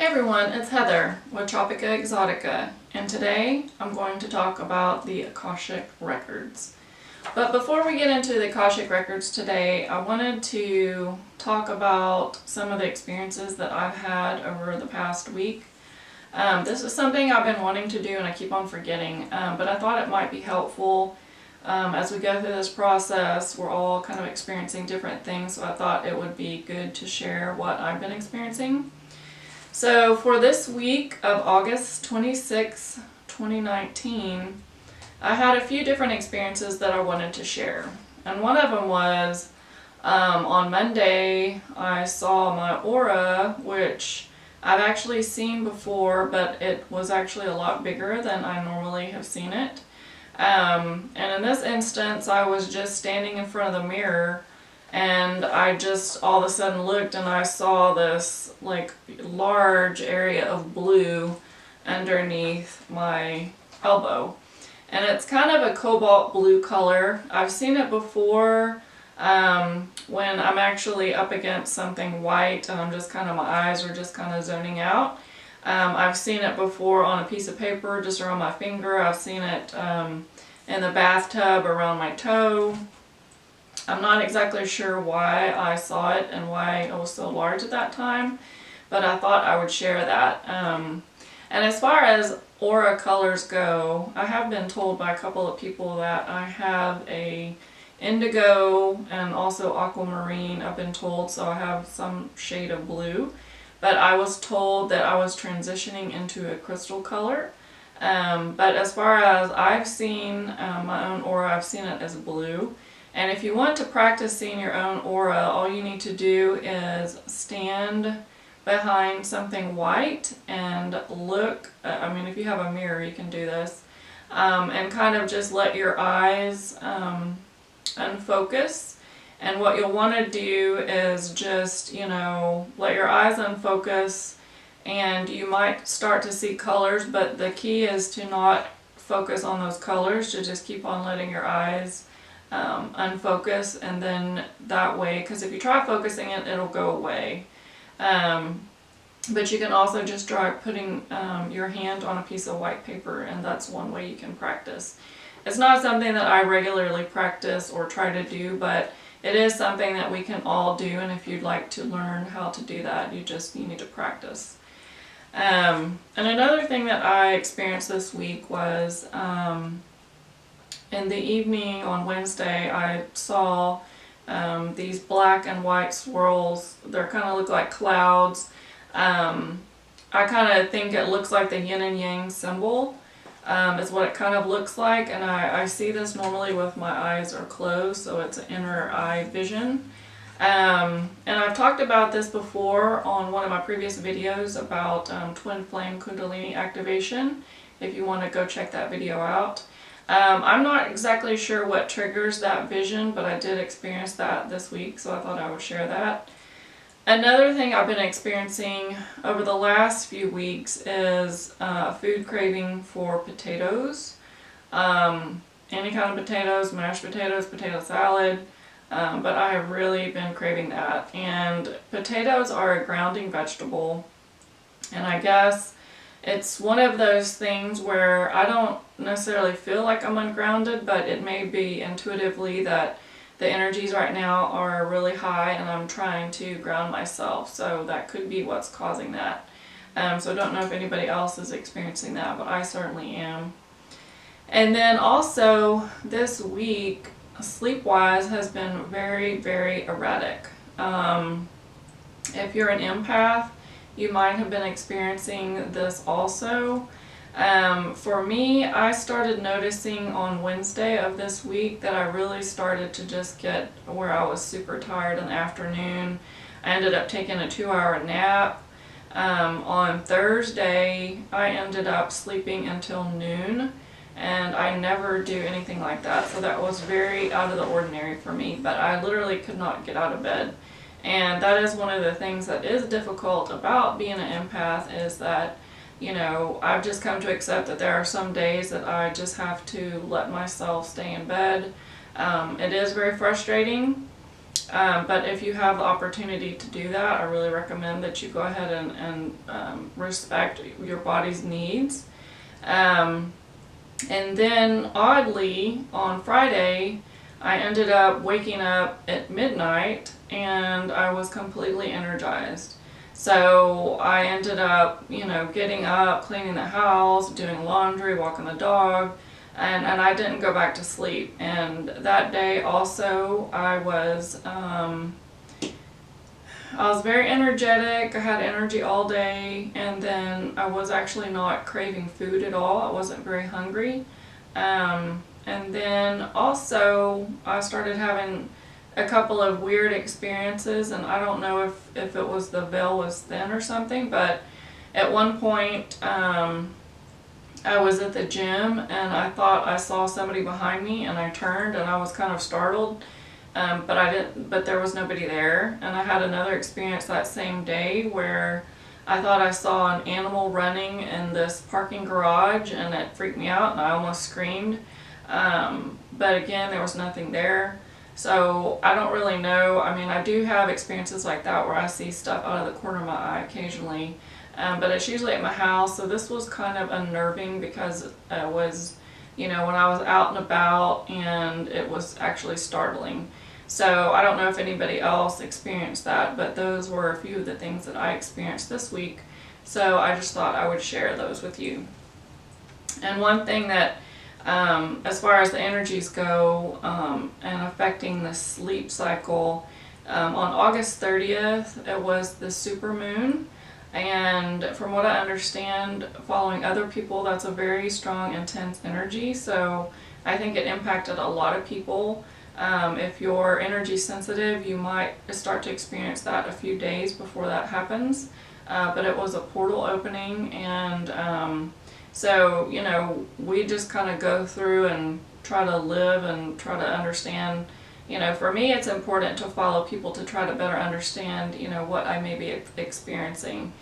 Hey everyone, it's Heather with Tropica Exotica, and today I'm going to talk about the Akashic Records. But before we get into the Akashic Records today, I wanted to talk about some of the experiences that I've had over the past week. This is something I've been wanting to do and I keep on forgetting, but I thought it might be helpful. As we go through this process, we're all kind of experiencing different things, so I thought it would be good to share what I've been experiencing. So for this week of August 26, 2019, I had a few different experiences that I wanted to share. And one of them was on Monday I saw my aura, which I've actually seen before, but it was actually a lot bigger than I normally have seen it. And in this instance I was just standing in front of the mirror, and I just all of a sudden looked and I saw this like large area of blue underneath my elbow. And it's kind of a cobalt blue color. I've seen it before when I'm actually up against something white and I'm just kind of, my eyes are just kind of zoning out. I've seen it before on a piece of paper just around my finger. I've seen it in the bathtub around my toe. I'm not exactly sure why I saw it and why it was so large at that time, but I thought I would share that. And as far as aura colors go, I have been told by a couple of people that I have a indigo and also aquamarine, I've been told, so I have some shade of blue. But I was told that I was transitioning into a crystal color. But as far as I've seen my own aura, I've seen it as blue. And if you want to practice seeing your own aura, all you need to do is stand behind something white and look, if you have a mirror you can do this, and kind of just let your eyes unfocus. And what you'll want to do is just, let your eyes unfocus, and you might start to see colors, but the key is to not focus on those colors, to just keep on letting your eyes unfocus, and then that way, because if you try focusing it, it'll go away. But you can also just try putting your hand on a piece of white paper, and that's one way you can practice. It's not something that I regularly practice or try to do, but it is something that we can all do, and if you'd like to learn how to do that, you need to practice. And another thing that I experienced this week was in the evening on Wednesday, I saw these black and white swirls. They kind of look like clouds. I kind of think it looks like the yin and yang symbol is what it kind of looks like. And I see this normally with my eyes are closed, so it's an inner eye vision. And I've talked about this before on one of my previous videos about twin flame kundalini activation, if you want to go check that video out. I'm not exactly sure what triggers that vision, but I did experience that this week, so I thought I would share that. Another thing I've been experiencing over the last few weeks is a food craving for potatoes. Any kind of potatoes, mashed potatoes, potato salad, but I have really been craving that. And potatoes are a grounding vegetable, and I guess it's one of those things where I don't necessarily feel like I'm ungrounded, but it may be intuitively that the energies right now are really high and I'm trying to ground myself, so that could be what's causing that. So I don't know if anybody else is experiencing that, but I certainly am. And then also this week, sleep-wise, has been very, very erratic. If you're an empath, you might have been experiencing this also. For me, I started noticing on Wednesday of this week that I really started to just get where I was super tired in the afternoon. I ended up taking a 2-hour nap. On Thursday, I ended up sleeping until noon, and I never do anything like that, so that was very out of the ordinary for me, but I literally could not get out of bed. And that is one of the things that is difficult about being an empath, is that, I've just come to accept that there are some days that I just have to let myself stay in bed. It is very frustrating. But if you have the opportunity to do that, I really recommend that you go ahead and respect your body's needs. And then oddly, on Friday, I ended up waking up at midnight and I was completely energized. So I ended up, getting up, cleaning the house, doing laundry, walking the dog, and I didn't go back to sleep. And that day also I was very energetic. I had energy all day, and then I was actually not craving food at all. I wasn't very hungry. And then also I started having a couple of weird experiences, and I don't know if it was the veil was thin or something, but at one point I was at the gym and I thought I saw somebody behind me, and I turned and I was kind of startled, but there was nobody there. And I had another experience that same day where I thought I saw an animal running in this parking garage, and it freaked me out and I almost screamed. But again, there was nothing there. So I don't really know. I mean, I do have experiences like that where I see stuff out of the corner of my eye occasionally, but it's usually at my house. So this was kind of unnerving because it was, when I was out and about, and it was actually startling. So I don't know if anybody else experienced that, but those were a few of the things that I experienced this week. So I just thought I would share those with you. And one thing that as far as the energies go, and affecting the sleep cycle, on August 30th, it was the supermoon, and from what I understand, following other people, that's a very strong, intense energy, so I think it impacted a lot of people. If you're energy sensitive, you might start to experience that a few days before that happens, but it was a portal opening, and so, we just kind of go through and try to live and try to understand. For me, it's important to follow people to try to better understand, what I may be experiencing.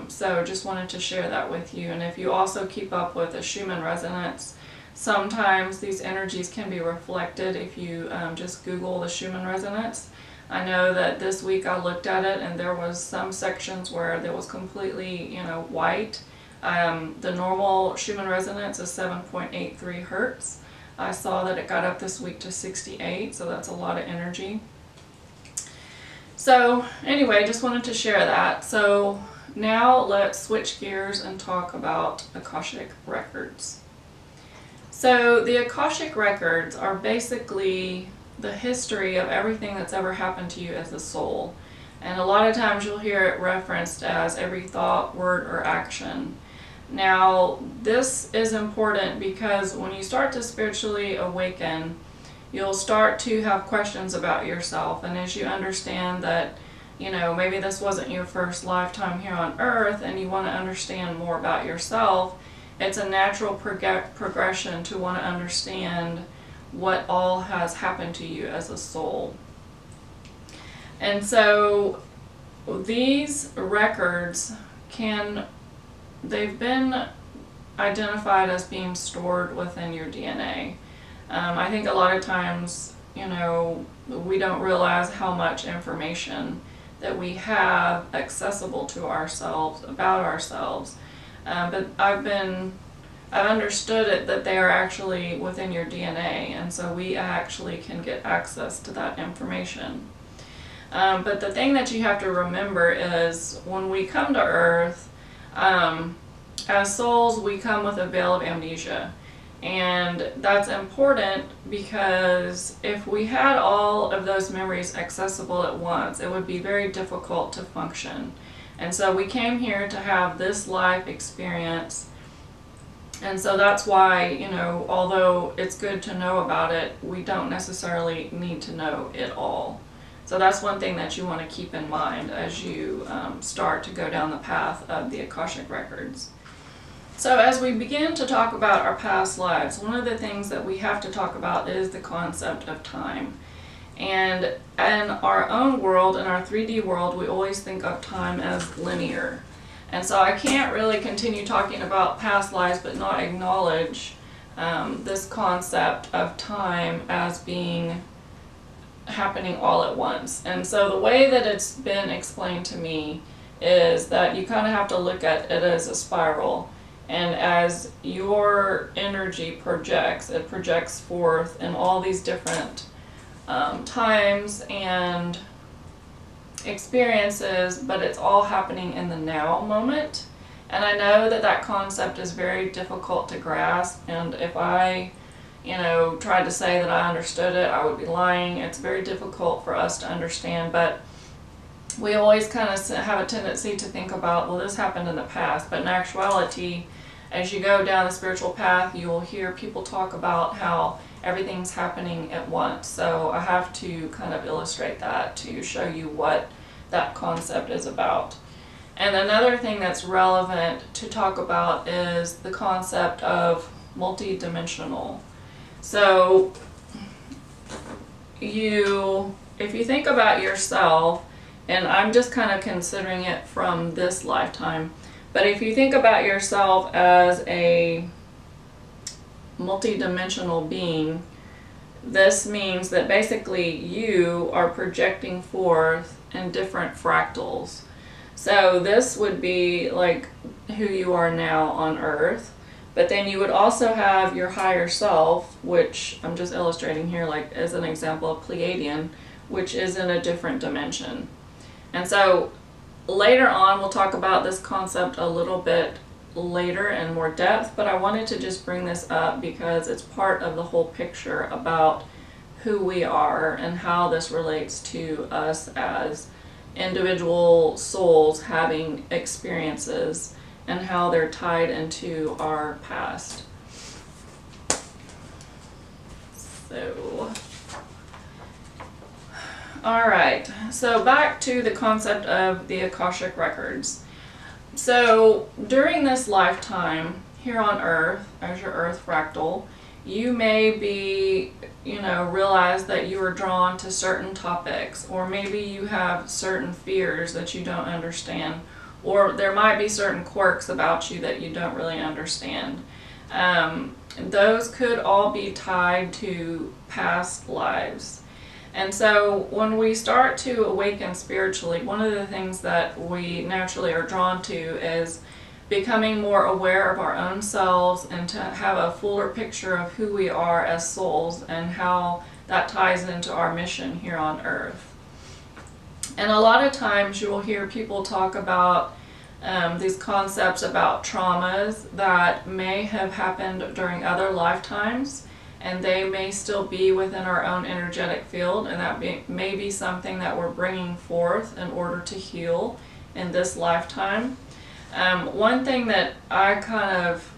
So just wanted to share that with you. And if you also keep up with a Schumann resonance, sometimes these energies can be reflected if you just Google the Schumann resonance. I know that this week I looked at it and there was some sections where there was completely, white. The normal Schumann resonance is 7.83 hertz. I saw that it got up this week to 68, so that's a lot of energy. So anyway, just wanted to share that. So now let's switch gears and talk about Akashic Records. So the Akashic Records are basically the history of everything that's ever happened to you as a soul. And a lot of times you'll hear it referenced as every thought, word, or action. Now, this is important because when you start to spiritually awaken, you'll start to have questions about yourself. And as you understand that, maybe this wasn't your first lifetime here on earth and you want to understand more about yourself, it's a natural progression to want to understand what all has happened to you as a soul. And so these records they've been identified as being stored within your DNA. I think a lot of times, we don't realize how much information that we have accessible to ourselves, about ourselves. But I've understood it that they are actually within your DNA, and so we actually can get access to that information. But the thing that you have to remember is when we come to Earth, as souls, we come with a veil of amnesia. And that's important because if we had all of those memories accessible at once, it would be very difficult to function. And so we came here to have this life experience. And so that's why, although it's good to know about it, we don't necessarily need to know it all. So that's one thing that you want to keep in mind as you start to go down the path of the Akashic Records. So as we begin to talk about our past lives, one of the things that we have to talk about is the concept of time. And in our own world, in our 3D world, we always think of time as linear. And so I can't really continue talking about past lives but not acknowledge this concept of time as being happening all at once. And so the way that it's been explained to me is that you kind of have to look at it as a spiral. And as your energy projects, it projects forth in all these different times and experiences, but it's all happening in the now moment. And I know that that concept is very difficult to grasp, and if I tried to say that I understood it, I would be lying. It's very difficult for us to understand, but we always kind of have a tendency to think about, well, this happened in the past, but in actuality, as you go down the spiritual path, you will hear people talk about how everything's happening at once. So I have to kind of illustrate that to show you what that concept is about. And another thing that's relevant to talk about is the concept of multidimensional. So if you think about yourself, and I'm just kind of considering it from this lifetime, but if you think about yourself as a multidimensional being, this means that basically you are projecting forth in different fractals. So this would be like who you are now on Earth, but then you would also have your higher self, which I'm just illustrating here like as an example of Pleiadian, which is in a different dimension. And so later on we'll talk about this concept a little bit later in more depth, but I wanted to just bring this up because it's part of the whole picture about who we are and how this relates to us as individual souls having experiences and how they're tied into our past. So, alright, so back to the concept of the Akashic Records. So during this lifetime here on Earth, as your Earth fractal, you may be, realize that you are drawn to certain topics, or maybe you have certain fears that you don't understand, or there might be certain quirks about you that you don't really understand. Those could all be tied to past lives. And so when we start to awaken spiritually, one of the things that we naturally are drawn to is becoming more aware of our own selves and to have a fuller picture of who we are as souls and how that ties into our mission here on Earth. And a lot of times you will hear people talk about these concepts about traumas that may have happened during other lifetimes, and they may still be within our own energetic field, and that may be something that we're bringing forth in order to heal in this lifetime. One thing that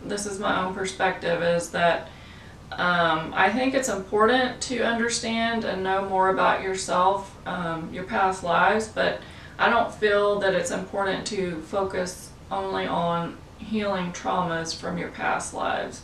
this is my own perspective, is that I think it's important to understand and know more about yourself, your past lives, but I don't feel that it's important to focus only on healing traumas from your past lives.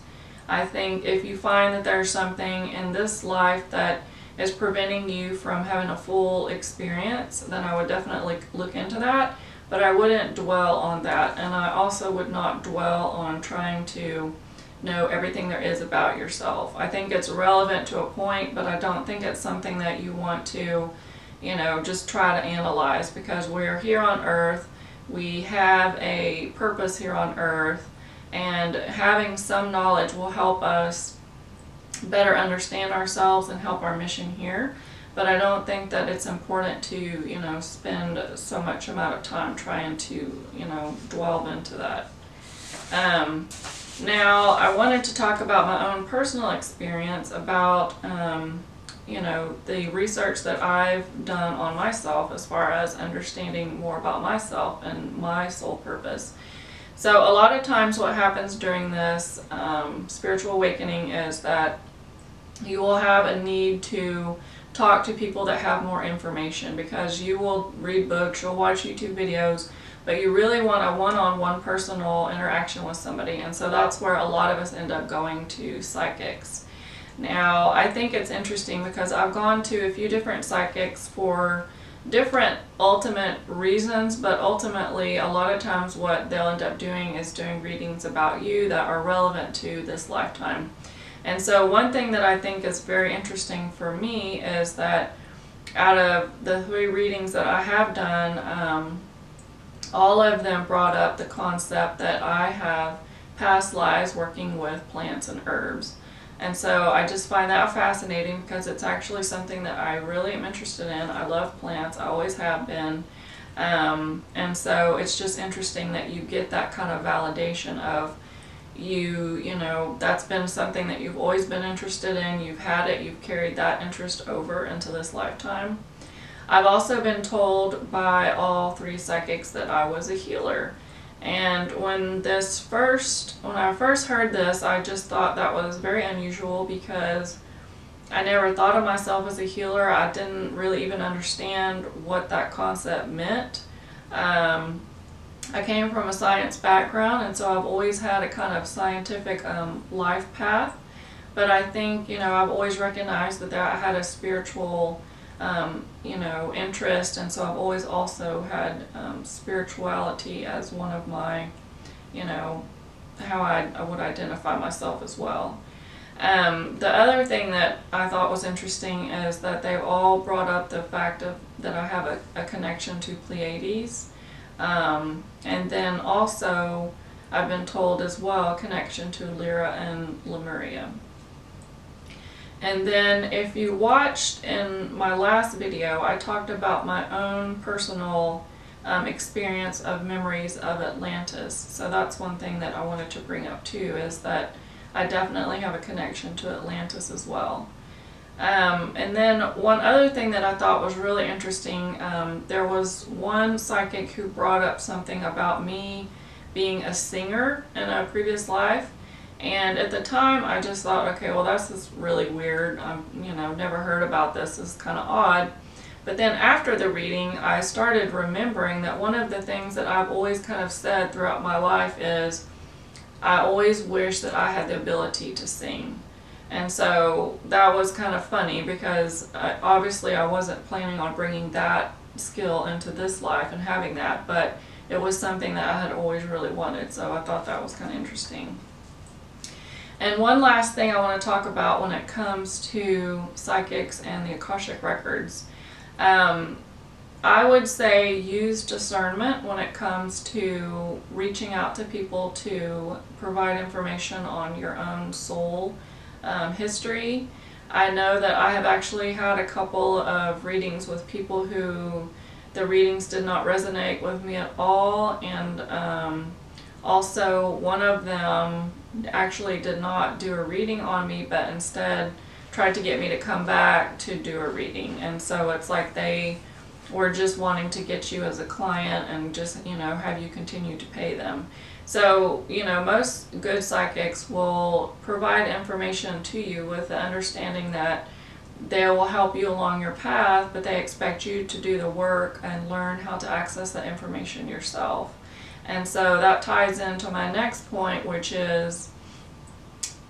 I think if you find that there's something in this life that is preventing you from having a full experience, then I would definitely look into that, but I wouldn't dwell on that. And I also would not dwell on trying to know everything there is about yourself. I think it's relevant to a point, but I don't think it's something that you want to, just try to analyze, because we're here on Earth, we have a purpose here on Earth, and having some knowledge will help us better understand ourselves and help our mission here. But I don't think that it's important to, spend so much amount of time trying to, delve into that. Now, I wanted to talk about my own personal experience about, the research that I've done on myself as far as understanding more about myself and my soul purpose. So a lot of times what happens during this spiritual awakening is that you will have a need to talk to people that have more information, because you will read books, you'll watch YouTube videos, but you really want a one-on-one personal interaction with somebody, and so that's where a lot of us end up going to psychics. Now, I think it's interesting because I've gone to a few different psychics for different ultimate reasons, but ultimately a lot of times what they'll end up doing is doing readings about you that are relevant to this lifetime. And so one thing that I think is very interesting for me is that out of the 3 readings that I have done, all of them brought up the concept that I have past lives working with plants and herbs. And so I just find that fascinating because it's actually something that I really am interested in. I love plants, I always have been. And so it's just interesting that you get that kind of validation of you know, that's been something that you've always been interested in, you've had it, you've carried that interest over into this lifetime. I've also been told by all 3 psychics that I was a healer. And when I first heard this, I just thought that was very unusual because I never thought of myself as a healer. I didn't really even understand what that concept meant. I came from a science background, and so I've always had a kind of scientific life path. But I think, you know, I've always recognized that I had a spiritual you know, interest, and so I've always also had spirituality as one of my, you know, how I would identify myself as well. The other thing that I thought was interesting is that they all brought up the fact that I have a connection to Pleiades, and then also I've been told as well connection to Lyra and Lemuria. And then if you watched in my last video, I talked about my own personal experience of memories of Atlantis. So that's one thing that I wanted to bring up too, is that I definitely have a connection to Atlantis as well. And then one other thing that I thought was really interesting, there was one psychic who brought up something about me being a singer in a previous life. And at the time, I just thought, okay, well, this is really weird. You know, never heard about this. This is kind of odd. But then after the reading, I started remembering that one of the things that I've always kind of said throughout my life is I always wish that I had the ability to sing. And so that was kind of funny because obviously I wasn't planning on bringing that skill into this life and having that, but it was something that I had always really wanted. So I thought that was kind of interesting. And one last thing I want to talk about when it comes to psychics and the Akashic Records. I would say use discernment when it comes to reaching out to people to provide information on your own soul history. I know that I have actually had a couple of readings with people who the readings did not resonate with me at all, and also one of them actually did not do a reading on me, but instead tried to get me to come back to do a reading. And so it's like they were just wanting to get you as a client and just, you know, have you continue to pay them. So, you know, most good psychics will provide information to you with the understanding that they will help you along your path, but they expect you to do the work and learn how to access that information yourself. And so that ties into my next point, which is,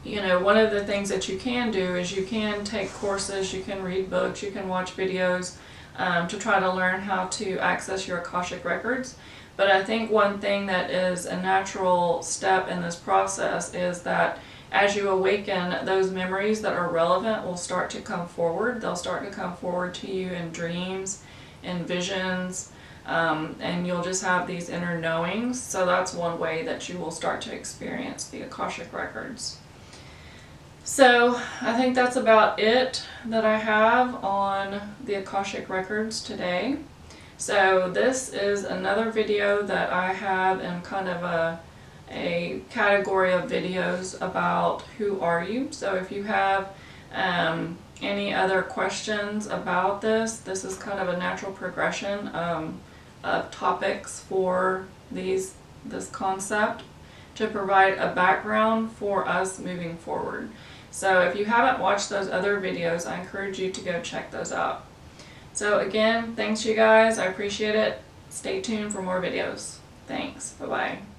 you know, one of the things that you can do is you can take courses, you can read books, you can watch videos to try to learn how to access your Akashic Records. But I think one thing that is a natural step in this process is that as you awaken, those memories that are relevant will start to come forward. They'll start to come forward to you in dreams, in visions, and you'll just have these inner knowings. So that's one way that you will start to experience the Akashic Records. So I think that's about it that I have on the Akashic Records today. So this is another video that I have in kind of a category of videos about who are you. So if you have any other questions about this, this is kind of a natural progression of topics for this concept to provide a background for us moving forward. So if you haven't watched those other videos, I encourage you to go check those out. So again, thanks you guys, I appreciate it. Stay tuned for more videos. Thanks, bye-bye.